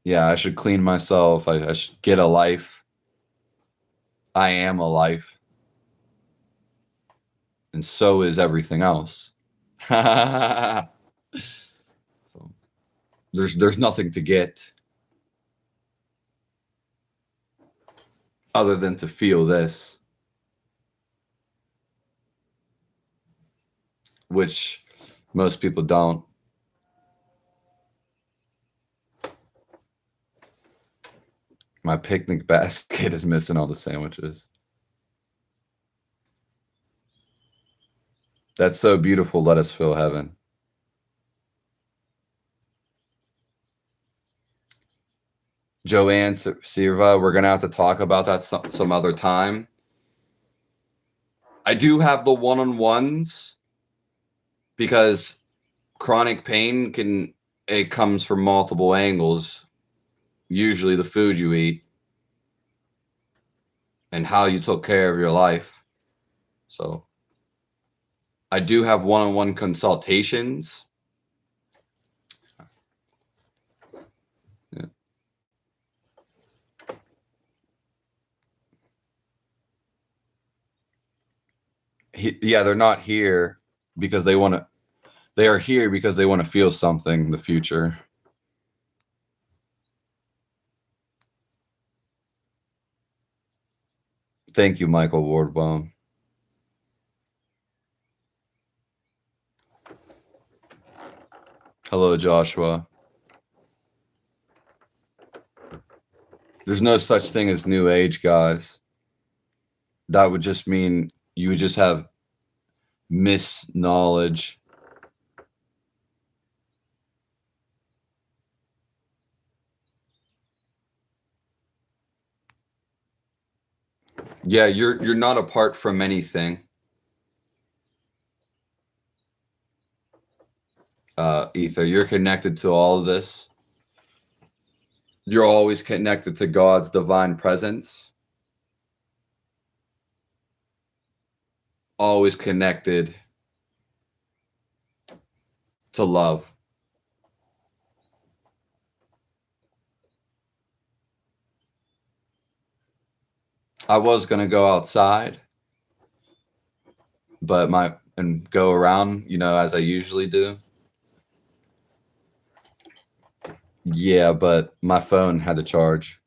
Yeah, I should clean myself. I should get a life. I am a life. And so is everything else. So there's nothing to get other than to feel this, which most people don't. My picnic basket is missing all the sandwiches. That's so beautiful. Let us feel heaven. Joanne Sirva, we're going to have to talk about that some other time. I do have the one-on-ones because chronic pain it comes from multiple angles. Usually the food you eat and how you took care of your life. So I do have one-on-one consultations. Yeah, they're not here because they want to. They are here because they want to feel something in the future. Thank you, Michael Wardwell. Hello, Joshua. There's no such thing as new age, guys. That would just mean you would just have misknowledge. Yeah, you're not apart from anything. Ether, you're connected to all of this. You're always connected to God's divine presence. Always connected to love. I was going to go outside, but and go around, as I usually do. Yeah, but my phone had to charge.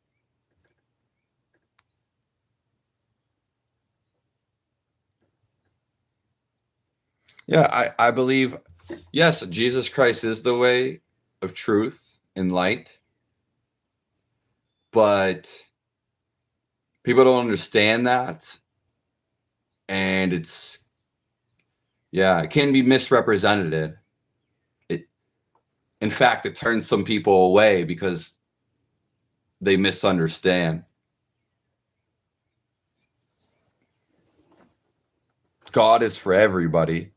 Yeah, I believe, yes, Jesus Christ is the way of truth and light, but people don't understand that, and it can be misrepresented. In fact, it turns some people away because they misunderstand. God is for everybody.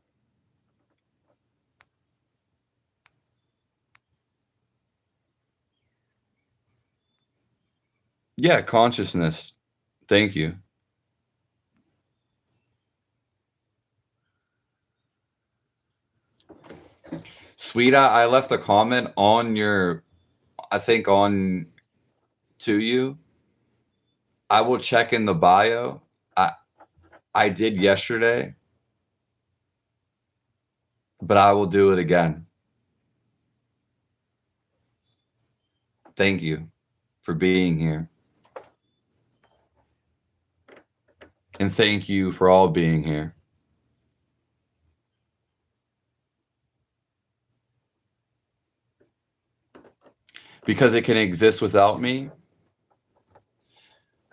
Yeah, consciousness. Thank you. Sweeta, I left a comment on to you. I will check in the bio. I did yesterday, but I will do it again. Thank you for being here. And thank you for all being here. Because it can exist without me.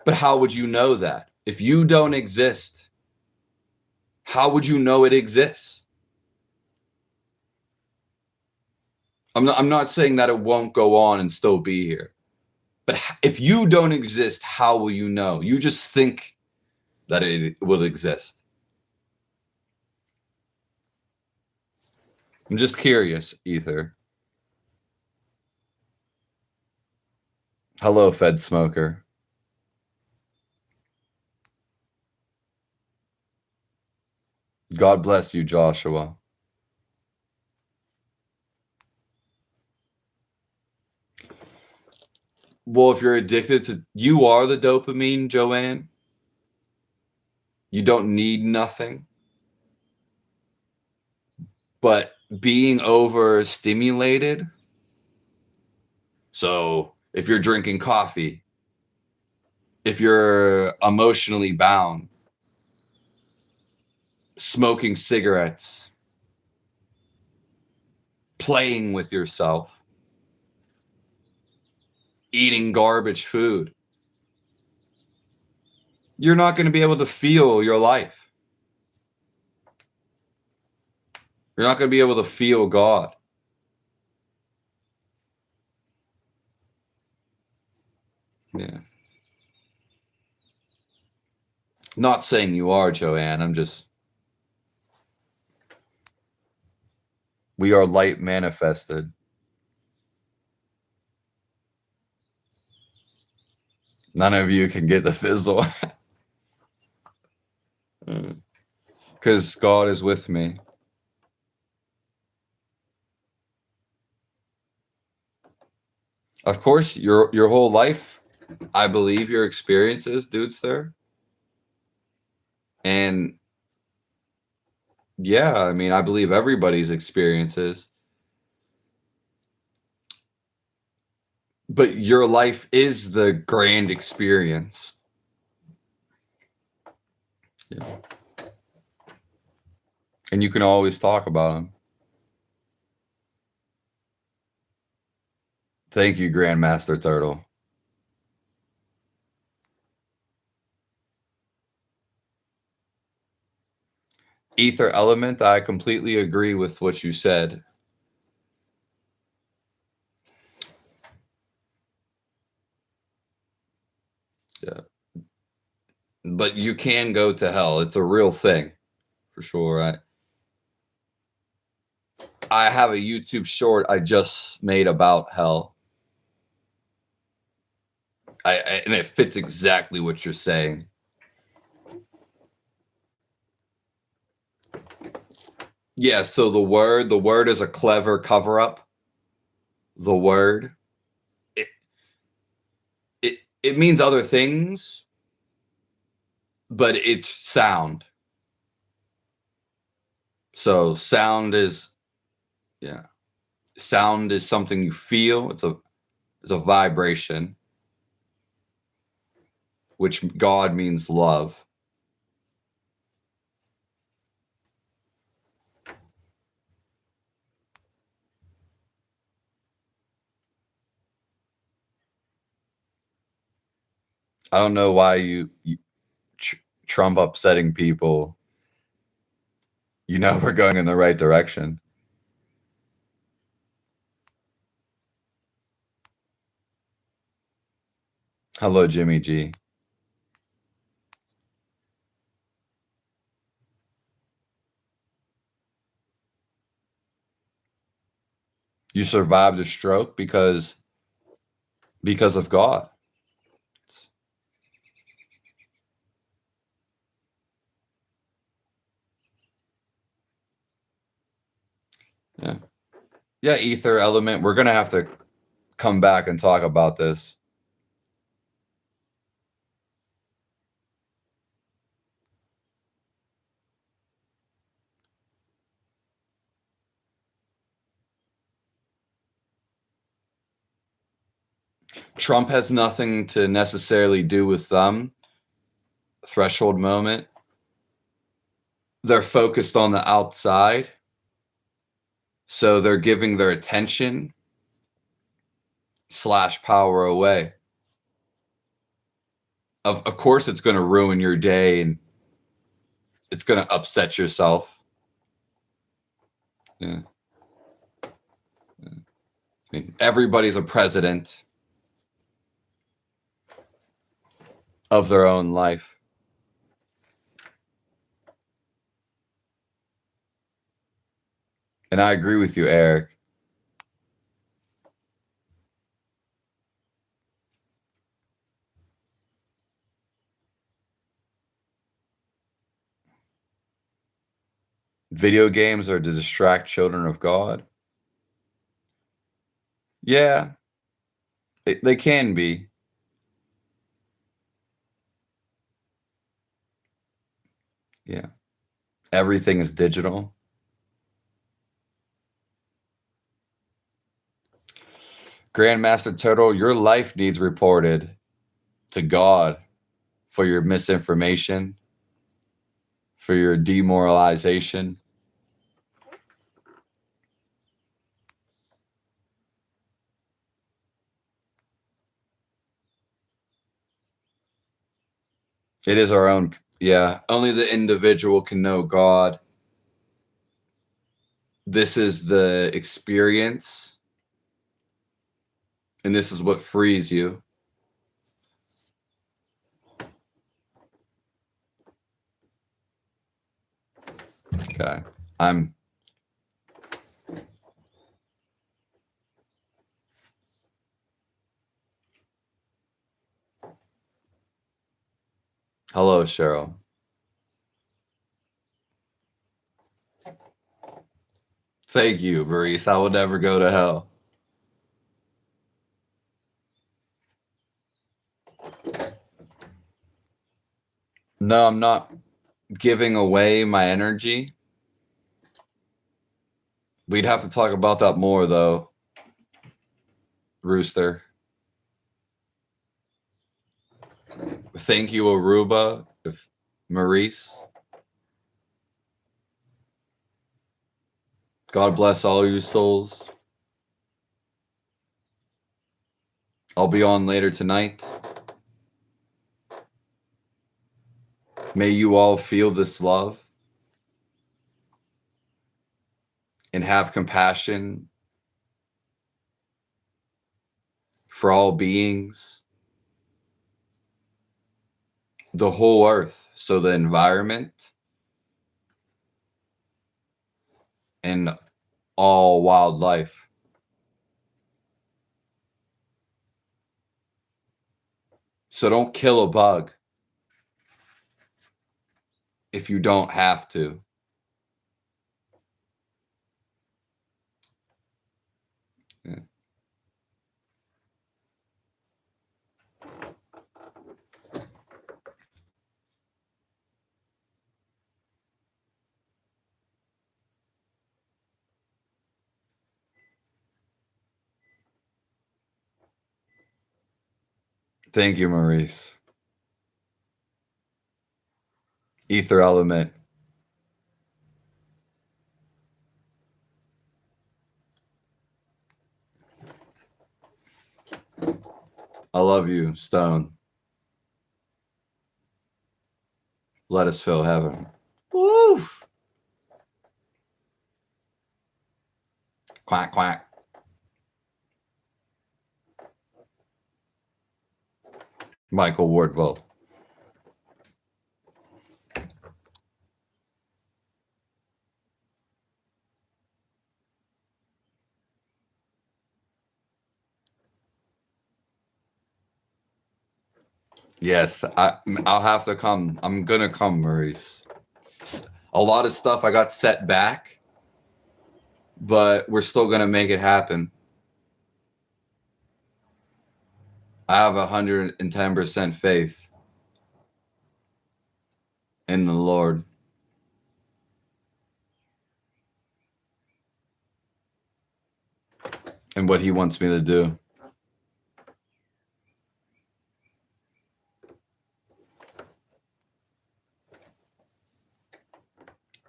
But how would you know that? If you don't exist, how would you know it exists? I'm not saying that it won't go on and still be here. But if you don't exist, how will you know? You just think that it will exist. I'm just curious, Ether. Hello, Fed Smoker. God bless you, Joshua. Well, if you're addicted to, you are the dopamine, Joanne. You don't need nothing. But being overstimulated, so if you're drinking coffee, if you're emotionally bound, smoking cigarettes, playing with yourself, eating garbage food, you're not going to be able to feel your life. You're not going to be able to feel God. Yeah. Not saying you are, Joanne. I'm just. We are light manifested. None of you can get the fizzle. Because God is with me. Of course, your whole life, I believe your experiences, dudes, there. And yeah, I mean, I believe everybody's experiences. But your life is the grand experience. Yeah. And you can always talk about them. Thank you, Grandmaster Turtle. Ether Element, I completely agree with what you said. Yeah. But you can go to hell. It's a real thing, for sure. I have a YouTube short I just made about hell. And it fits exactly what you're saying. Yeah, so the word is a clever cover-up. The word. It means other things, but it's sound. So sound is sound is something you feel. It's a vibration, which God means love. I don't know why you Trump upsetting people. You know we're going in the right direction. Hello, Jimmy G. You survived a stroke because of God. Yeah. Yeah, Ether Element. We're gonna have to come back and talk about this. Trump has nothing to necessarily do with them. Threshold moment. They're focused on the outside. So they're giving their attention / power away. Of course, it's going to ruin your day and it's going to upset yourself. Yeah. I mean, everybody's a president of their own life. And I agree with you, Eric. Video games are to distract children of God. Yeah, they can be. Yeah. Everything is digital. Grandmaster Turtle, your life needs reported to God for your misinformation, for your demoralization. It is our own. Yeah. Only the individual can know God. This is the experience, and this is what frees you. Okay. I'm. Hello, Cheryl. Thank you, Maurice. I will never go to hell. No, I'm not giving away my energy. We'd have to talk about that more, though, Rooster. Thank you, Aruba. If Maurice. God bless all you souls. I'll be on later tonight. May you all feel this love and have compassion for all beings, the whole earth. So the environment and all wildlife. So don't kill a bug if you don't have to. Yeah. Thank you, Maurice. Ether element. I love you, Stone. Let us fill heaven. Woo! Quack, quack. Michael Wardville. Yes, I'll have to come. I'm gonna come, Maurice. A lot of stuff I got set back, but we're still gonna make it happen. I have 110% faith in the Lord. And what he wants me to do.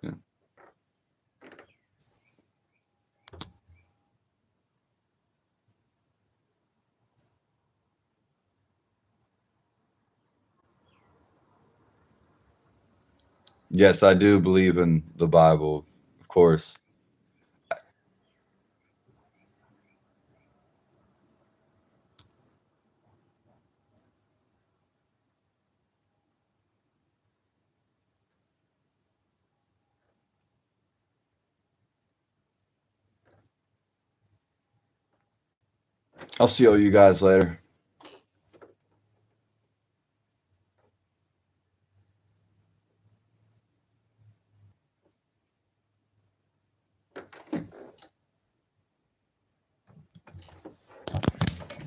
Yeah. Yes, I do believe in the Bible, of course. I'll see all you guys later.